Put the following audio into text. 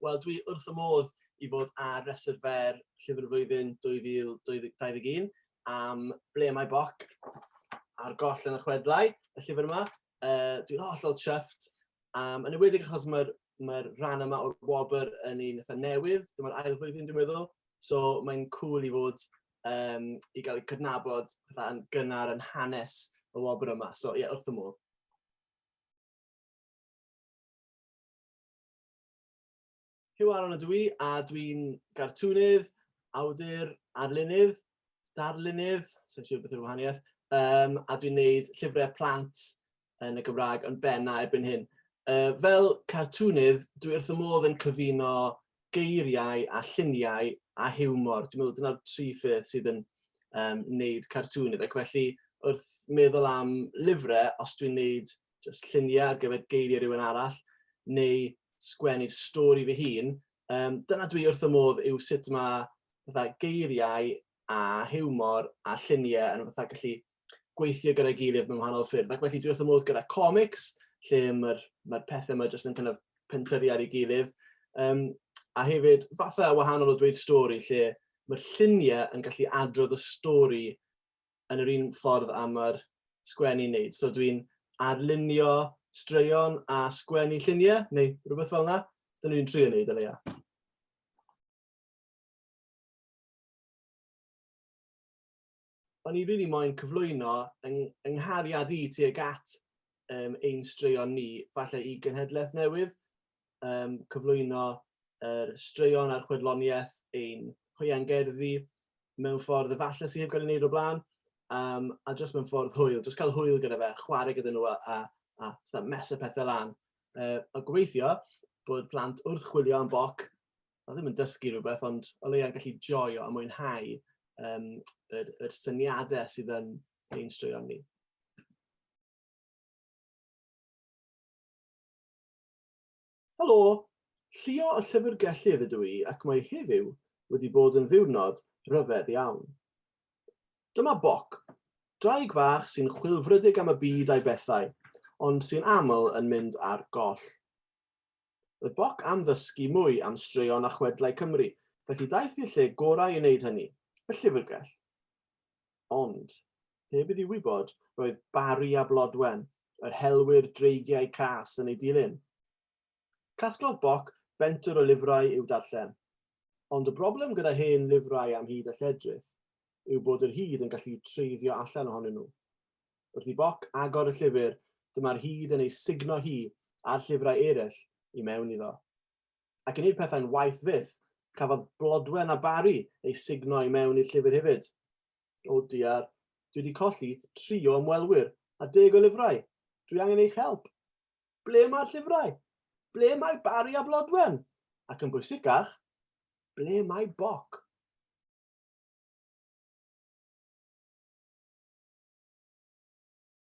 Wel, dwi wrth y modd I fod ar Rhestr fer Llyfr y Flwyddyn 2021 am Ble Mae Boc a'r Goll yn y Chwedlau, y llyfr yma. Dwi'n hollol chuffed. Yn enwedig achos mae'r rhan yma o'r Gwobr yn un eitha newydd. Dyma'r ail flwyddyn dwi'n meddwl. So mae'n cool I fod I gael ei cydnabod yn gynnar yn hanes y Gwobr yma. So ie, wrth y modd. Huw Aaron ydw I, a dwi'n gartwnydd, awdur, arlunydd, darlunydd, sa'n siŵr beth yw'r wahaniaeth, a dwi'n gwneud llyfrau plant yn y Gymraeg yn benna erbyn hyn. Fel cartwnydd, dwi wrth y modd yn cyfuno geiriau a lluniau a hiwmor. Dwi'n meddwl dyna'r tri pheth sydd yn wneud cartwnydd. Ac felly, wrth meddwl am lyfrau, os dwi'n wneud just lluniau ar gyfer geiriau rhywun arall, neu sgwennu'r stori fy hun, dyna dwi wrth y modd yw sut mae geiriau a hiwmor a lluniau yn gallu gweithio gyda'i gilydd mewn wahanol ffyrdd. Ac felly dwi wrth y modd gyda comics, lle mae'r pethau yma jyst yn kind of pentyrru ar ei gilydd. A hefyd, fatha wahanol o dweud stori, lle mae'r lluniau yn gallu adrodd y stori yn yr un ffordd am yr sgwennu'n wneud. So dwi'n arlunio straeon a sgwennu lluniau, neu rhywbeth fel yna. Dyna ni'n trio wneud, o leia. O'n I rili moyn cyflwyno yng nghariad I tuag at ein straeon ni, falle I genhedlaeth newydd, cyflwyno straeon a'r chwedloniaeth ein hwiangerddi mewn ffordd efallai sydd heb gael ei wneud o blaen, a jyst mewn ffordd hwyl, jyst cael hwyl gyda fe, chwarae gyda nhw a mesu pethau lan. A gobeithio bod plant wrth chwilio am boc, a ddim yn dysgu rhywbeth, ond o leia'n gallu joio a mwynhau yr syniadau sydd yn ein straeon ni. Helo, llio y llyfrgellydd ydw I ac mae heddiw wedi bod yn ddiwrnod rhyfedd iawn. Dyma Boc, draig fach sy'n chwilfrydig am y byd a'i bethau, ond sy'n aml yn mynd ar goll. Roedd Boc am ddysgu mwy am straeon a chwedlau Cymru, felly daeth i'r lle gorau I wneud hynny, y llyfrgell. Ond, heb iddi wybod, roedd Bari a Blodwen, yr helwyr dreigiau cas yn ei dilyn. Casglodd Boc bentwr o lyfrau i'w darllen, ond y broblem gyda hen lyfrau am hyd a lledrith yw bod yr hyd yn gallu treiddio allan ohonyn nhw. Wrth I Boc agor y llyfr, dyma'r hyd yn ei signo hi a'r llyfrau eraill I mewn iddo. Ac yn i'r pethau'n waith fyth, cafodd Blodwen a Bari eu signo I mewn i'r llyfr hefyd. O diar, dwi wedi colli 3 o ymwelwyr a 10 o lyfrau. Dwi angen eich help. Ble mae'r llyfrau? Ble mae Bari a Blodwen? Ac yn bwysicach, ble mae Boc?